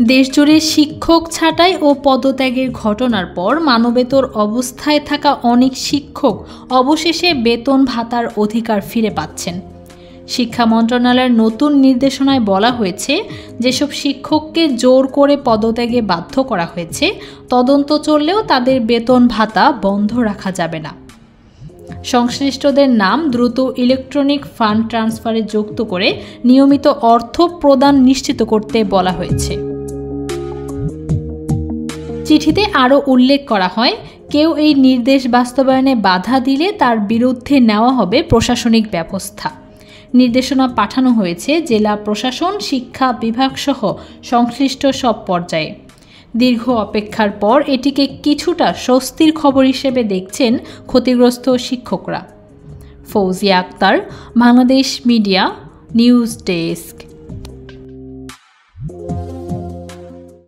দেশজুড়ে শিক্ষক ছাঁটাই ও পদত্যাগের ঘটনার পর মানবেতর অবস্থায় থাকা অনেক শিক্ষক অবশেষে বেতন ভাতার অধিকার ফিরে পাচ্ছেন। শিক্ষা মন্ত্রণালয়ের নতুন নির্দেশনায় বলা হয়েছে, যেসব শিক্ষককে জোর করে পদত্যাগে বাধ্য করা হয়েছে, তদন্ত চললেও তাদের বেতন ভাতা বন্ধ রাখা যাবে না। সংশ্লিষ্টদের নাম দ্রুত ইলেকট্রনিক ফান্ড ট্রান্সফারে যুক্ত করে নিয়মিত অর্থ প্রদান নিশ্চিত করতে বলা হয়েছে। চিঠিতে আরও উল্লেখ করা হয়, কেউ এই নির্দেশ বাস্তবায়নে বাধা দিলে তার বিরুদ্ধে নেওয়া হবে প্রশাসনিক ব্যবস্থা। নির্দেশনা পাঠানো হয়েছে জেলা প্রশাসন, শিক্ষা বিভাগ সহ সংশ্লিষ্ট সব পর্যায়ে। দীর্ঘ অপেক্ষার পর এটিকে কিছুটা স্বস্তির খবর হিসেবে দেখছেন ক্ষতিগ্রস্ত শিক্ষকরা। Fauzia Akter, Bangladesh media, news desk.